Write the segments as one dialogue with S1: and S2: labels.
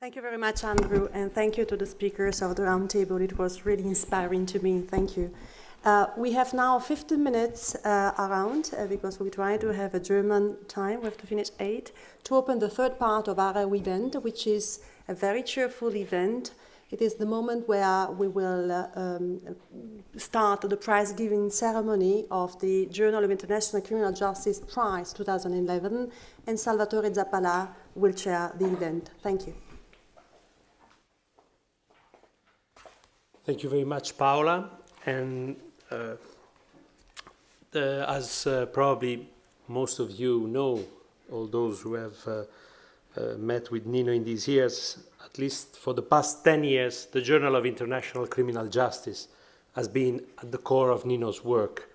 S1: Thank you very much, Andrew, and thank you to the speakers of the roundtable. It was really inspiring to me. Thank you. We have now 15 minutes around, because we try to have a German time. We have to finish 8 to open the third part of our event, which is a very cheerful event. It is the moment where we will start the prize-giving ceremony of the Journal of International Criminal Justice Prize 2011, and Salvatore Zappalà will chair the event. Thank you.
S2: Thank you very much, Paola. And as probably most of you know, all those who have met with Nino in these years, at least for the past 10 years, the Journal of International Criminal Justice has been at the core of Nino's work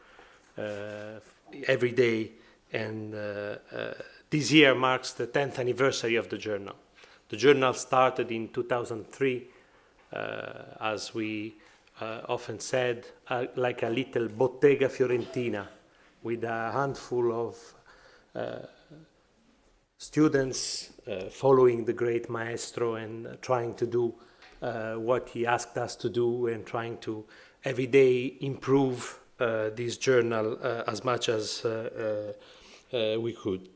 S2: every day. And this year marks the 10th anniversary of the journal. The journal started in 2003, as we often said, like a little bottega fiorentina with a handful of students following the great maestro and trying to do what he asked us to do, and trying to every day improve this journal as much as we could.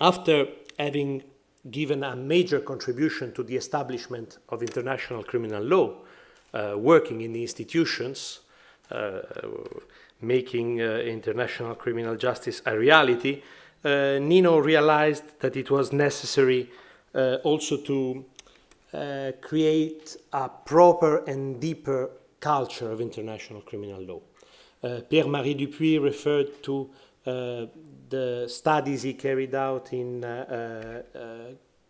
S2: After having given a major contribution to the establishment of international criminal law, working in the institutions, making international criminal justice a reality, Nino realized that it was necessary also to create a proper and deeper culture of international criminal law. Pierre-Marie Dupuy referred to the studies he carried out in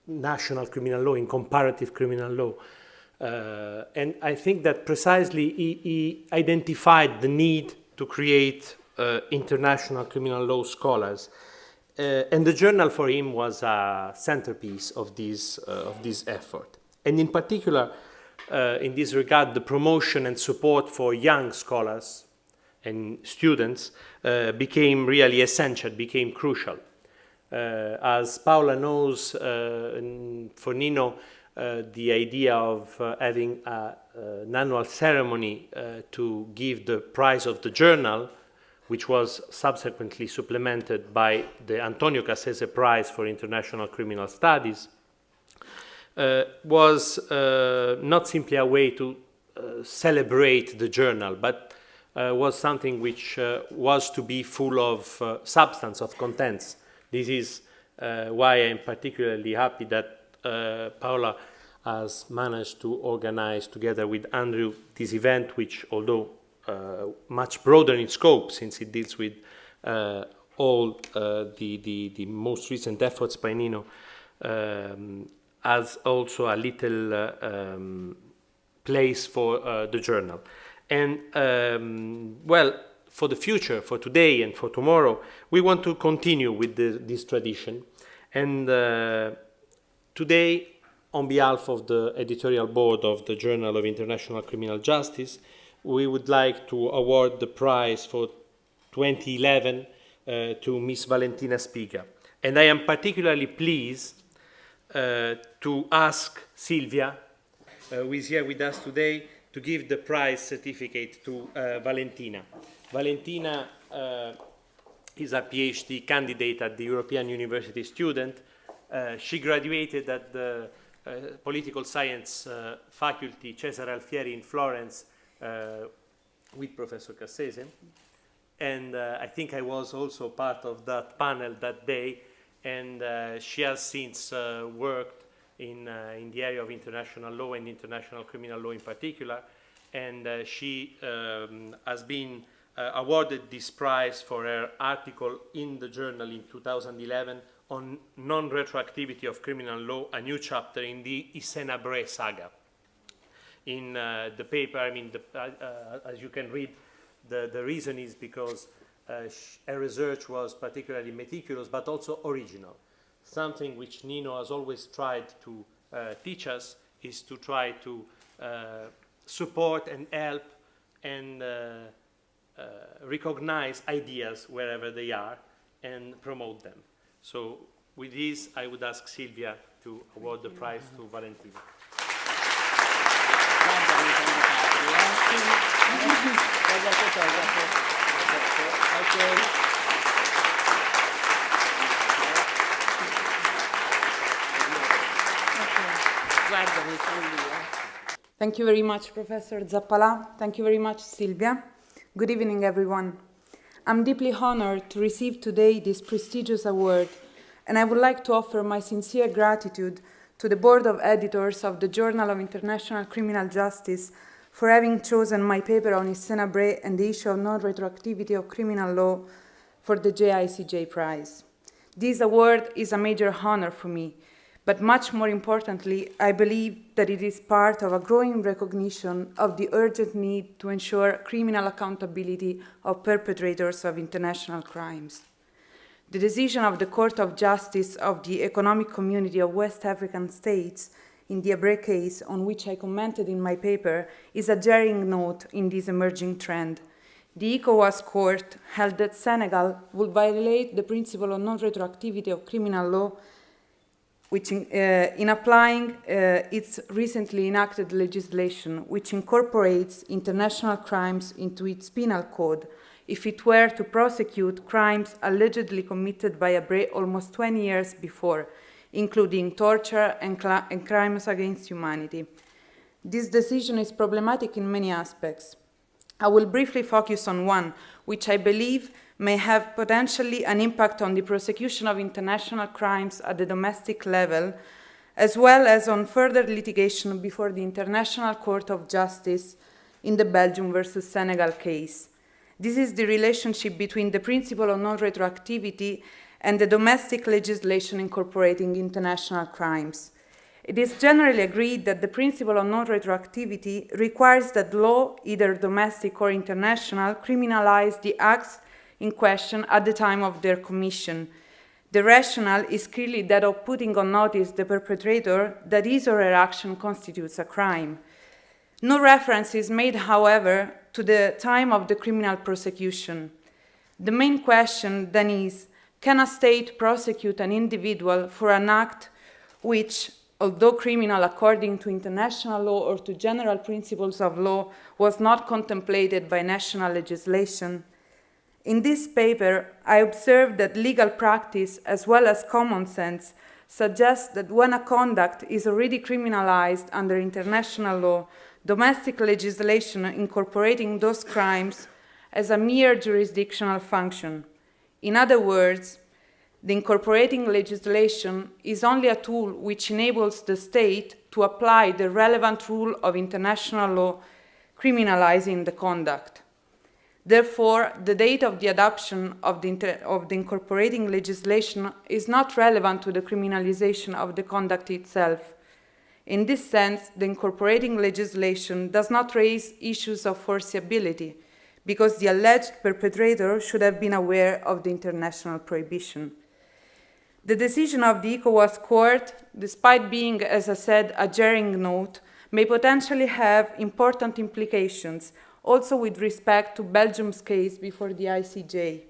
S2: national criminal law, in comparative criminal law. And I think that precisely he identified the need to create international criminal law scholars. And the journal for him was a centerpiece of this effort. And in particular, in this regard, the promotion and support for young scholars and students became really essential, became crucial. As Paola knows, for Nino, the idea of having an annual ceremony to give the prize of the journal, which was subsequently supplemented by the Antonio Cassese Prize for International Criminal Studies, was not simply a way to celebrate the journal, but was something which was to be full of substance, of contents. This is why I'm particularly happy that Paola has managed to organize together with Andrew this event, which, although much broader in scope, since it deals with all the most recent efforts by Nino, has also a little place for the journal. And well, for the future, for today and for tomorrow, we want to continue with this tradition. And today, on behalf of the editorial board of the Journal of International Criminal Justice, we would like to award the prize for 2011 to Ms Valentina Spiga. And I am particularly pleased to ask Sylvia, who is here with us today, to give the prize certificate to Valentina. Valentina is a PhD candidate at the European University student. She graduated at the Political Science faculty Cesare Alfieri in Florence with Professor Cassese. And I think I was also part of that panel that day. And she has since worked in the area of international law and international criminal law in particular. And she has been awarded this prize for her article in the journal in 2011 on non-retroactivity of criminal law, a new chapter in the Hissène Habré Saga. In the paper, I mean, as you can read, the reason is because her research was particularly meticulous, but also original. Something which Nino has always tried to teach us is to try to support and help and recognize ideas wherever they are and promote them. So with this, I would ask Sylvia to award the prize to Valentina.
S3: Thank you very much, Professor Zappalà. Thank you very much, Sylvia. Good evening, everyone. I'm deeply honored to receive today this prestigious award, and I would like to offer my sincere gratitude to the Board of Editors of the Journal of International Criminal Justice for having chosen my paper on Hissène Habré and the issue of non-retroactivity of criminal law for the JICJ Prize. This award is a major honor for me, but much more importantly, I believe that it is part of a growing recognition of the urgent need to ensure criminal accountability of perpetrators of international crimes. The decision of the Court of Justice of the Economic Community of West African States in the Habré case, on which I commented in my paper, is a jarring note in this emerging trend. The ECOWAS Court held that Senegal would violate the principle of non-retroactivity of criminal law which in applying its recently enacted legislation, which incorporates international crimes into its penal code, if it were to prosecute crimes allegedly committed by Habré almost 20 years before, including torture and crimes against humanity. This decision is problematic in many aspects. I will briefly focus on one, which I believe may have potentially an impact on the prosecution of international crimes at the domestic level, as well as on further litigation before the International Court of Justice in the Belgium versus Senegal case. This is the relationship between the principle of non-retroactivity and the domestic legislation incorporating international crimes. It is generally agreed that the principle of non-retroactivity requires that law, either domestic or international, criminalize the acts in question at the time of their commission. The rationale is clearly that of putting on notice the perpetrator that his or her action constitutes a crime. No reference is made, however, to the time of the criminal prosecution. The main question then is, can a state prosecute an individual for an act which, although criminal according to international law or to general principles of law, was not contemplated by national legislation? In this paper, I observed that legal practice, as well as common sense, suggests that when a conduct is already criminalized under international law, domestic legislation incorporating those crimes as a mere jurisdictional function. In other words, the incorporating legislation is only a tool which enables the state to apply the relevant rule of international law criminalizing the conduct. Therefore, the date of the adoption of the incorporating legislation is not relevant to the criminalization of the conduct itself. In this sense, the incorporating legislation does not raise issues of foreseeability, because the alleged perpetrator should have been aware of the international prohibition. The decision of the ECOWAS Court, despite being, as I said, a jarring note, may potentially have important implications, also with respect to Belgium's case before the ICJ.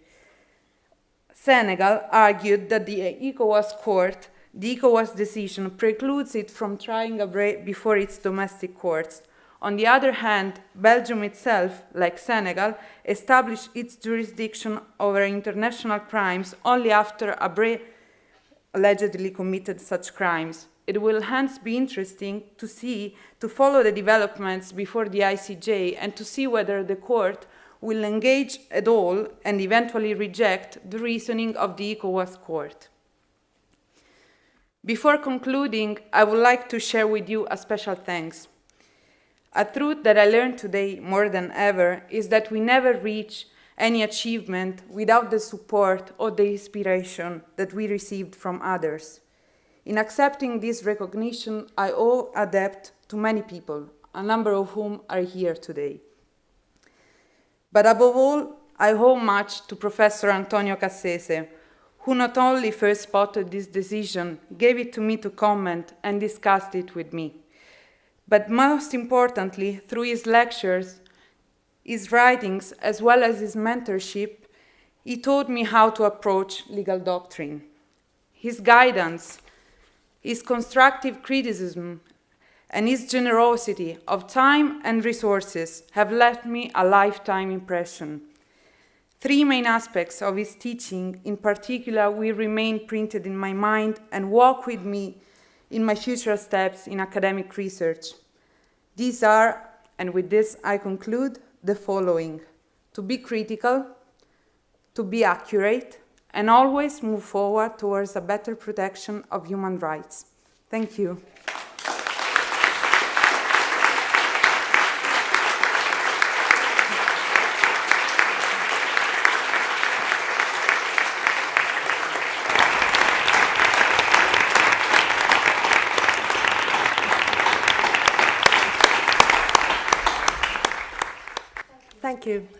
S3: Senegal argued that the ECOWAS decision precludes it from trying Habré before its domestic courts. On the other hand, Belgium itself, like Senegal, established its jurisdiction over international crimes only after Habré allegedly committed such crimes. It will hence be interesting to follow the developments before the ICJ and to see whether the court will engage at all and eventually reject the reasoning of the ECOWAS Court. Before concluding, I would like to share with you a special thanks. A truth that I learned today more than ever is that we never reach any achievement without the support or the inspiration that we received from others. In accepting this recognition, I owe a debt to many people, a number of whom are here today. But above all, I owe much to Professor Antonio Cassese, who not only first spotted this decision, gave it to me to comment and discussed it with me, but most importantly, through his lectures, his writings, as well as his mentorship, he taught me how to approach legal doctrine. His guidance, his constructive criticism, and his generosity of time and resources have left me a lifetime impression. Three main aspects of his teaching in particular will remain printed in my mind and walk with me in my future steps in academic research. These are, and with this I conclude, the following: to be critical, to be accurate, and always move forward towards a better protection of human rights. Thank you.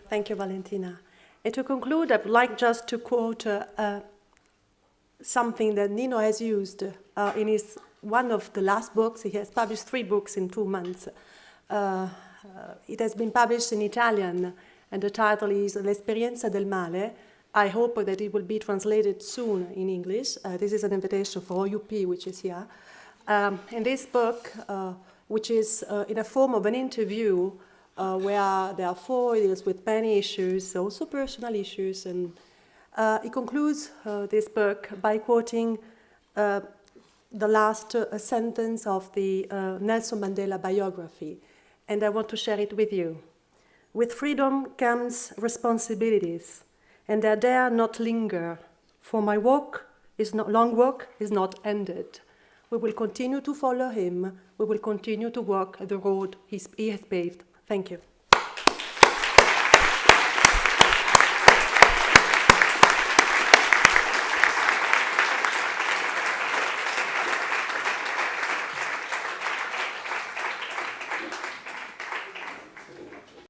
S1: Thank you, Valentina. And to conclude, I would like just to quote something that Nino has used in his one of the last books. He has published 3 books in 2 months. It has been published in Italian, and the title is L'esperienza del male. I hope that it will be translated soon in English. This is an invitation for OUP, which is here. In this book, which is in a form of an interview, where there are 4, it deals with many issues, also personal issues, and he concludes this book by quoting the last sentence of the Nelson Mandela biography, and I want to share it with you. With freedom comes responsibilities, and they dare not linger, for my long walk is not ended. We will continue to follow him. We will continue to walk the road he has paved. Thank you.